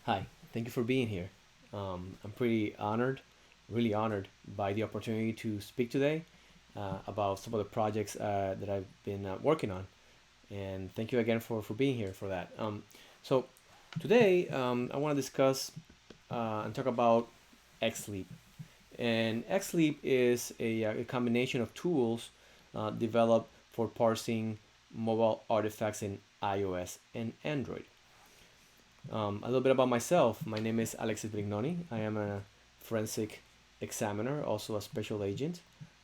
Hi, thank you for being here. I'm pretty honored, really honored by the opportunity to speak today about some of the projects that I've been working on. And thank you again for being here for that. So today I want to discuss and talk about XLEAPP. And XLEAPP is a combination of tools developed for parsing mobile artifacts in iOS and Android. A little bit about myself. My name is Alexis Brignoni. I am a forensic examiner, also a special agent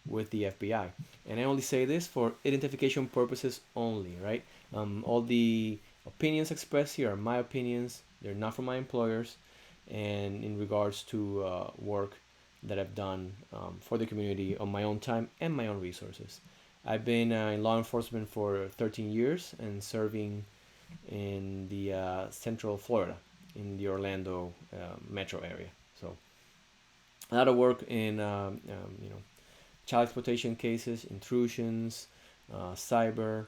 with the FBI. And I only say this for identification purposes only, right? All the opinions expressed here are my opinions. They're not from my employers. And in regards to work that I've done for the community on my own time and my own resources. I've been in law enforcement for 13 years and serving in the Central Florida, in the Orlando metro area. So a lot of work in child exploitation cases, intrusions, cyber,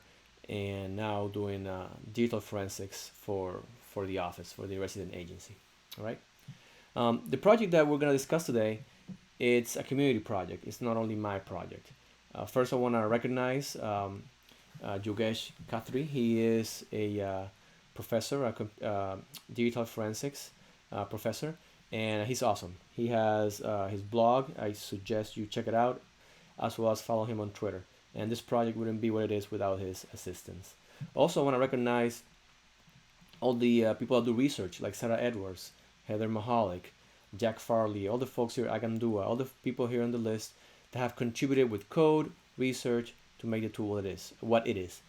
and now doing digital forensics for the office, for the resident agency. All right. The project that we're going to discuss today, it's a community project. It's not only my project. First, I want to recognize Yogesh Khatri. He is a professor, a digital forensics professor, and he's awesome. He has his blog. I suggest you check it out, as well as follow him on Twitter. And this project wouldn't be what it is without his assistance. Also, I want to recognize all the people that do research, like Sarah Edwards, Heather Mahalik, Jack Farley, all the folks here, Agandua, all the people here on the list that have contributed with code, research to make the tool what it is.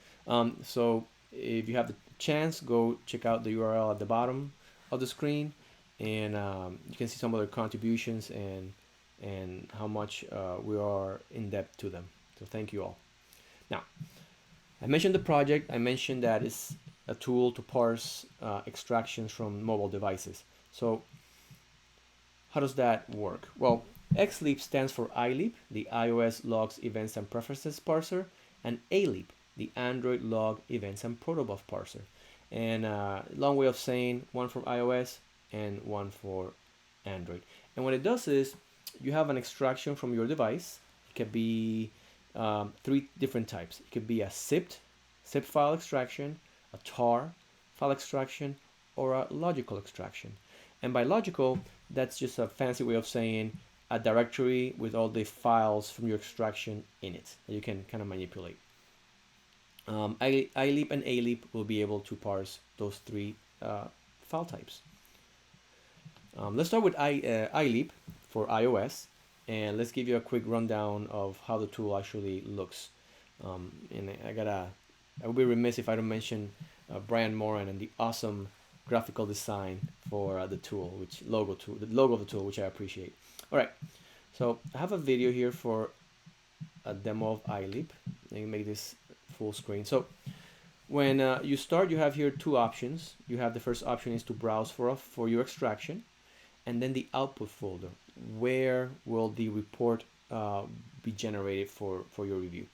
So if you have the chance, go check out the URL at the bottom of the screen, and you can see some of their contributions and how much we are in depth to them. So thank you all. Now, I mentioned the project. I mentioned that it's a tool to parse extractions from mobile devices. So how does that work? Well, XLEAPP stands for iLEAPP, the iOS logs, events, and preferences parser, and ALEAPP, the Android log, events, and protobuf parser. And long way of saying one for iOS and one for Android. And what it does is you have an extraction from your device. It could be three different types. It could be a zip file extraction, a tar file extraction, or a logical extraction. And by logical, that's just a fancy way of saying a directory with all the files from your extraction in it that you can kind of manipulate. iLEAPP and ALEAPP will be able to parse those three file types. Let's start with iLEAPP for iOS, and let's give you a quick rundown of how the tool actually looks. And I would be remiss if I don't mention Brian Moran and the awesome graphical design for the tool, the logo of the tool, which I appreciate. All right, so I have a video here for a demo of iLEAPP. Let me make this full screen. So when you start, you have here two options. You have the first option is to browse for your extraction, and then the output folder. Where will the report be generated for your review?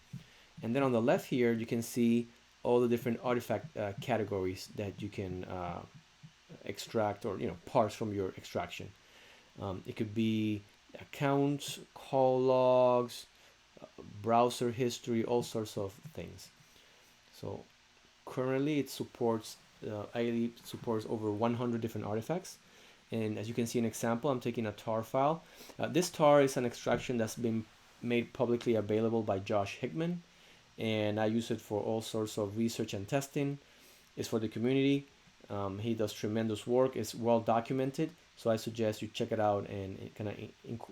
And then on the left here, you can see all the different artifact categories that you can extract or parse from your extraction. It could be accounts, call logs, browser history, all sorts of things. So currently it supports iLEAPP supports over 100 different artifacts. And as you can see an example, I'm taking a tar file. This tar is an extraction that's been made publicly available by Josh Hickman, and I use it for all sorts of research and testing. It's for the community. He does tremendous work. It's well documented, so I suggest you check it out and kind of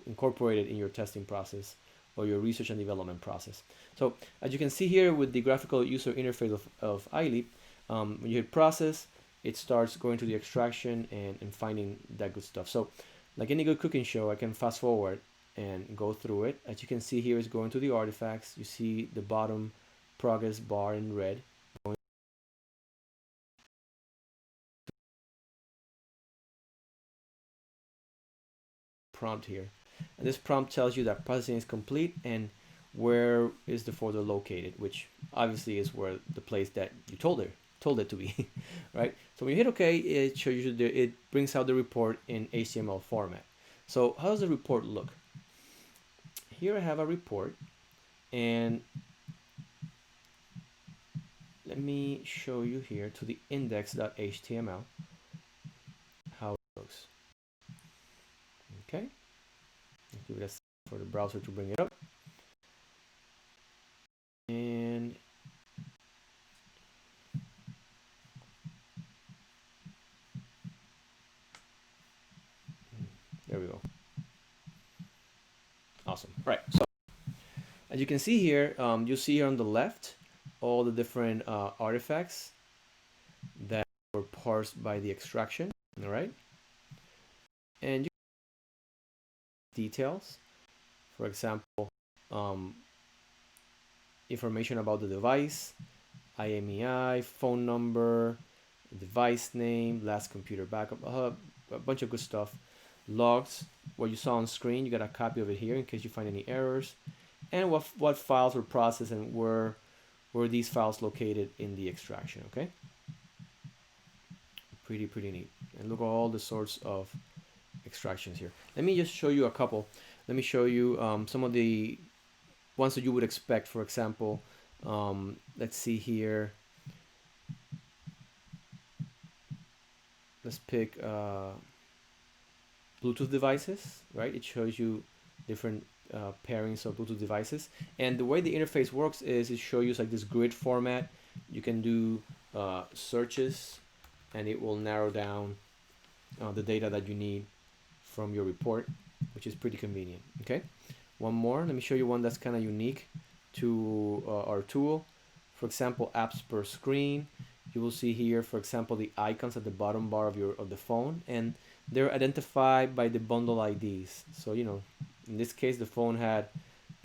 incorporate it in your testing process or your research and development process. So as you can see here with the graphical user interface of iLEAPP, when you hit process, it starts going to the extraction and finding that good stuff. So like any good cooking show, I can fast forward and go through it. As you can see here, it's going to the artifacts. You see the bottom progress bar in red. Prompt here. And this prompt tells you that processing is complete and where is the folder located, which obviously is where the place that you told her told it to be, right? So when you hit OK, it shows you it brings out the report in HTML format. So how does the report look? Here I have a report, and let me show you here to the index.html how it looks. Okay, give it a second for the browser to bring it up, and there we go. Awesome. Right. So as you can see here, you see here on the left all the different artifacts that were parsed by the extraction. All right, and you details, for example, um, information about the device, IMEI, phone number, device name, last computer backup, a bunch of good stuff. Logs, what you saw on screen, you got a copy of it here in case you find any errors, and what files were processed and where were these files located in the extraction. Okay, pretty neat. And look at all the sorts of extractions here. Let me just show you a couple. Let me show you some of the ones that you would expect. For example, let's see here. Let's pick Bluetooth devices, right? It shows you different pairings of Bluetooth devices. And the way the interface works is it shows you like this grid format. You can do searches, and it will narrow down the data that you need from your report, which is pretty convenient. Okay, one more. Let me show you one that's kind of unique to our tool. For example, apps per screen. You will see here, for example, the icons at the bottom bar of the phone, and they're identified by the bundle IDs. So in this case, the phone had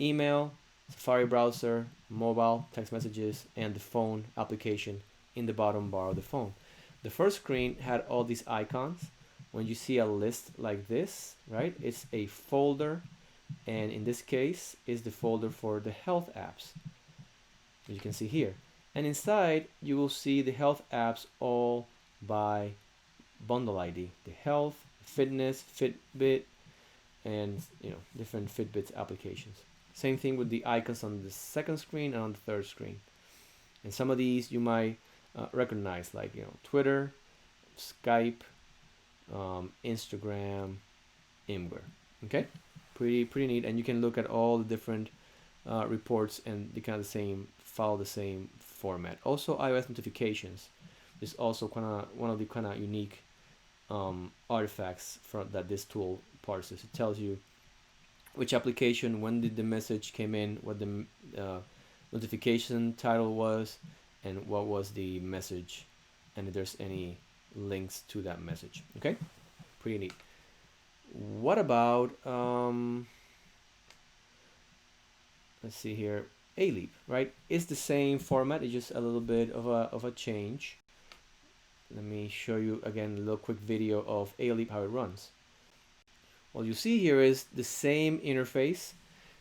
email, Safari browser, mobile, text messages, and the phone application in the bottom bar of the phone. The first screen had all these icons. When you see a list like this, right, it's a folder, and in this case is the folder for the health apps, as you can see here. And inside you will see the health apps all by bundle ID, the health, fitness, Fitbit, and different Fitbit applications. Same thing with the icons on the second screen and on the third screen. And some of these you might recognize, like Twitter, Skype, Instagram, Imgur. Okay, pretty neat. And you can look at all the different reports, and they kind of follow the same format. Also, iOS notifications is also one of the kind of unique artifacts that this tool parses. It tells you which application, when did the message came in, what the notification title was, and what was the message, and if there's any links to that message. Okay, pretty neat. What about let's see here, ALEAPP, right? It's the same format, it's just a little bit of a change. Let me show you again a little quick video of ALEAPP, how it runs. What you see here is the same interface.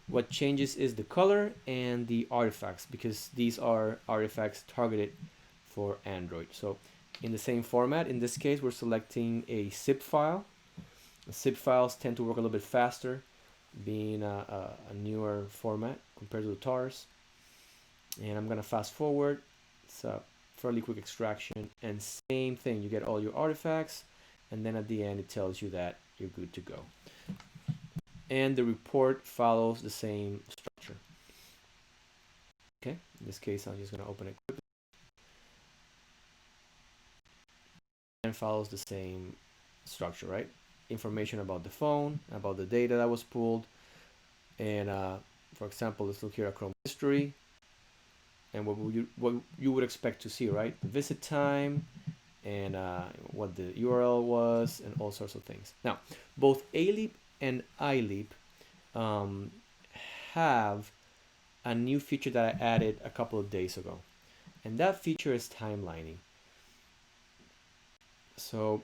What changes is the color and the artifacts, because these are artifacts targeted for Android. So in the same format, in this case, we're selecting a zip file. The zip files tend to work a little bit faster, being a newer format compared to the TARs. And I'm gonna fast forward. It's a fairly quick extraction, and same thing, you get all your artifacts, and then at the end it tells you that you're good to go. And the report follows the same structure. Okay, in this case I'm just gonna open it quickly, and follows the same structure, right? Information about the phone, about the data that was pulled, and for example, let's look here at Chrome history, and what you would expect to see, right? The visit time, and what the URL was, and all sorts of things. Now, both ALEAPP and iLEAPP have a new feature that I added a couple of days ago, and that feature is timelining. So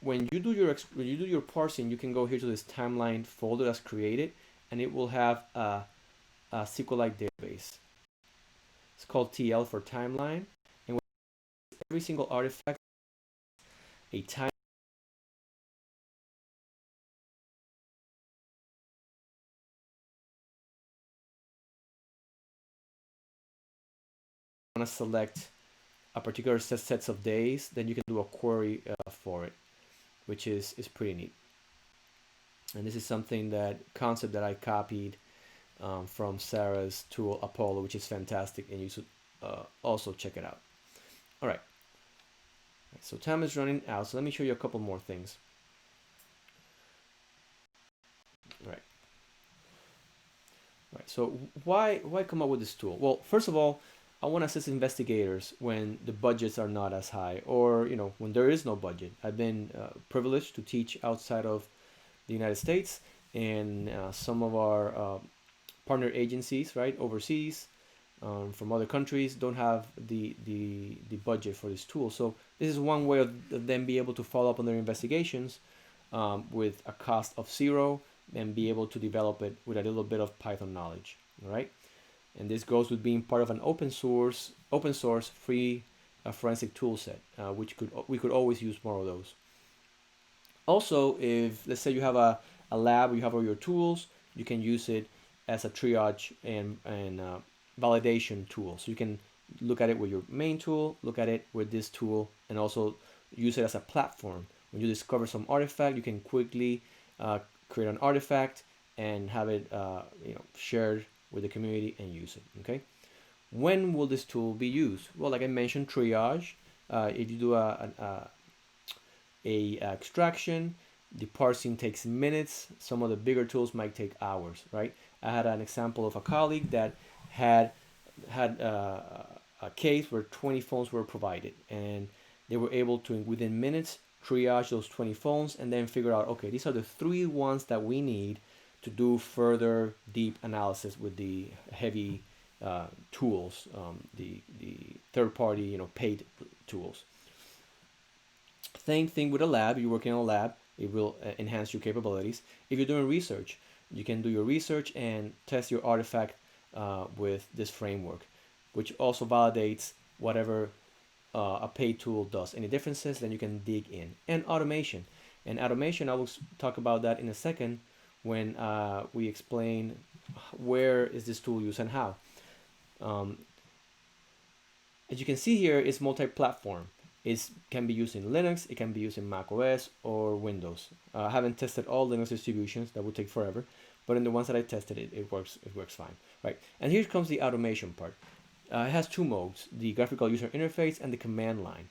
when you do your parsing, you can go here to this timeline folder that's created, and it will have a SQLite database. It's called TL for timeline, and every single artifact a time. Want to select a particular sets of days, then you can do a query for it, which is pretty neat. And this is something that concept that I copied from Sarah's tool Apollo, which is fantastic, and you should also check it out. All right. So time is running out. So let me show you a couple more things. All right. Right. So why come up with this tool? Well, first of all, I want to assist investigators when the budgets are not as high, or when there is no budget. I've been privileged to teach outside of the United States, and some of our partner agencies, right, overseas, from other countries, don't have the budget for this tool. So this is one way of them be able to follow up on their investigations with a cost of zero, and be able to develop it with a little bit of Python knowledge. All right, and this goes with being part of an open source free forensic tool set, which we could always use more of those. Also, if let's say you have a lab, you have all your tools, you can use it as a triage and validation tool. So you can look at it with your main tool, look at it with this tool, and also use it as a platform. When you discover some artifact, you can quickly create an artifact and have it shared with the community and use it. Okay. When will this tool be used? Well, like I mentioned, triage. If you do a extraction, the parsing takes minutes. Some of the bigger tools might take hours, right? I had an example of a colleague that had a case where 20 phones were provided, and they were able to, within minutes, triage those 20 phones and then figure out, okay, these are the 3 ones that we need to do further deep analysis with the heavy tools, the third-party, paid tools. Same thing with a lab. You're working on a lab, it will enhance your capabilities. If you're doing research, you can do your research and test your artifact with this framework, which also validates whatever a paid tool does. Any differences, then you can dig in. And automation. And automation, I will talk about that in a second when we explain where is this tool used and how. As you can see here, it's multi-platform. It can be used in Linux, it can be used in Mac OS or Windows. I haven't tested all Linux distributions, that would take forever, but in the ones that I tested, it works fine, right? And here comes the automation part. It has 2 modes, the graphical user interface and the command line.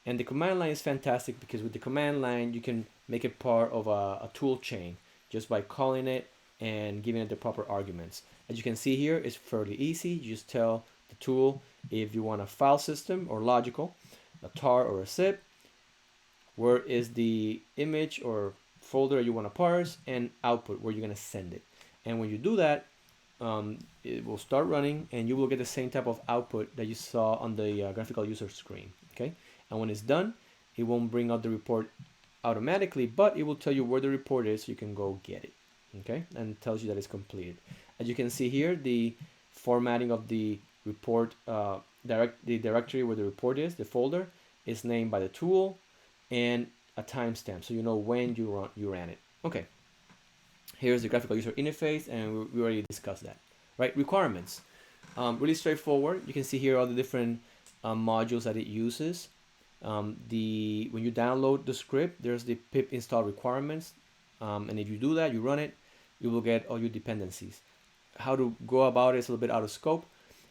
And the command line is fantastic because with the command line, you can make it part of a tool chain just by calling it and giving it the proper arguments. As you can see here, it's fairly easy. You just tell the tool if you want a file system or logical, a tar or a zip, where is the image or folder you want to parse, and output, where you're going to send it. And when you do that, it will start running and you will get the same type of output that you saw on the graphical user screen. Okay, and when it's done, it won't bring out the report automatically, but it will tell you where the report is so you can go get it. Okay, and it tells you that it's completed. As you can see here, the formatting of the report, the directory where the report is, the folder, is named by the tool, and a timestamp, so you know when you ran it. Okay, here's the graphical user interface, and we already discussed that. Right, requirements. Really straightforward. You can see here all the different modules that it uses. When you download the script, there's the pip install requirements, and if you do that, you run it, you will get all your dependencies. How to go about it is a little bit out of scope,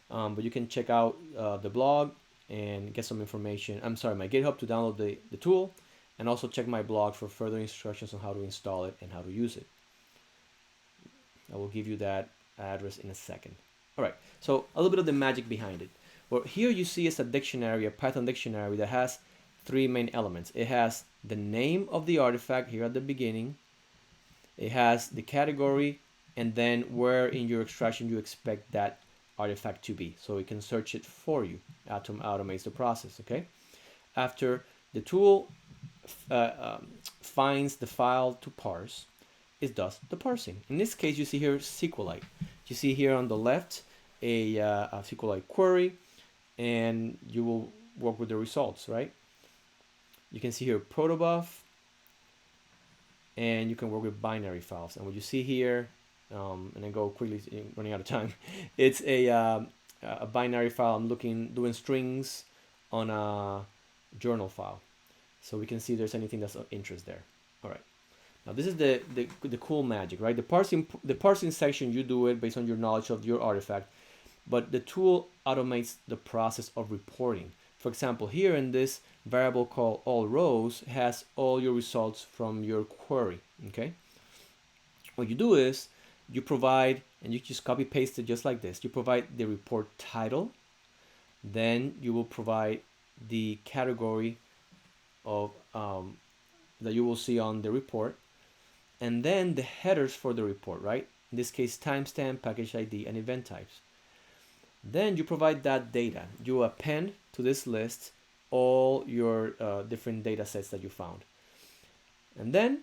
but you can check out the blog and get some information. I'm sorry, my GitHub to download the tool, and also check my blog for further instructions on how to install it and how to use it. I will give you that address in a second. All right, so a little bit of the magic behind it. Well, here you see is a dictionary, a Python dictionary that has 3 main elements. It has the name of the artifact here at the beginning. It has the category, and then where in your extraction you expect that artifact to be. So it can search it for you, automates the process, okay? After the tool finds the file to parse, it does the parsing. In this case, you see here SQLite. You see here on the left a SQLite query, and you will work with the results, right? You can see here protobuf, and you can work with binary files. And what you see here, and then go quickly, running out of time, it's a binary file. I'm doing strings on a journal file. So we can see if there's anything that's of interest there. All right. Now this is the cool magic, right? The parsing section, you do it based on your knowledge of your artifact, but the tool automates the process of reporting. For example, here in this variable called all rows has all your results from your query, okay? What you do is you provide, and you just copy paste it just like this. You provide the report title, then you will provide the category of that you will see on the report, and then the headers for the report, right? In this case, timestamp, package ID, and event types. Then you provide that data. You append to this list all your different data sets that you found. And then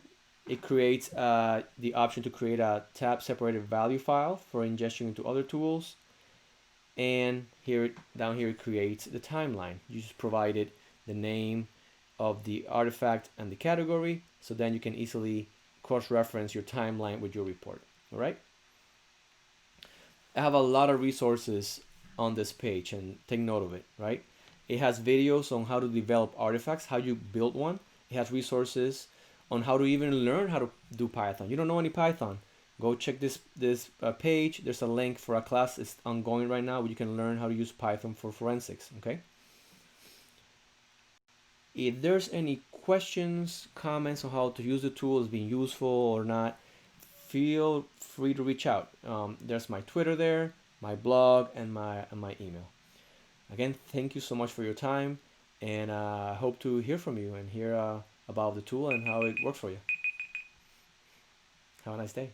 it creates the option to create a tab separated value file for ingestion into other tools. And here, down here, it creates the timeline. You just provided the name of the artifact and the category, so then you can easily cross-reference your timeline with your report. All right. I have a lot of resources on this page, and take note of it, right? It has videos on how to develop artifacts, how you build one. It has resources on how to even learn how to do Python. You don't know any Python, go check this page. There's a link for a class that's ongoing right now where you can learn how to use Python for forensics, okay? If there's any questions, comments on how to use the tool, is being useful or not, feel free to reach out. There's my Twitter there, my blog, and my email. Again, thank you so much for your time, and I hope to hear from you and hear about the tool and how it works for you. Have a nice day.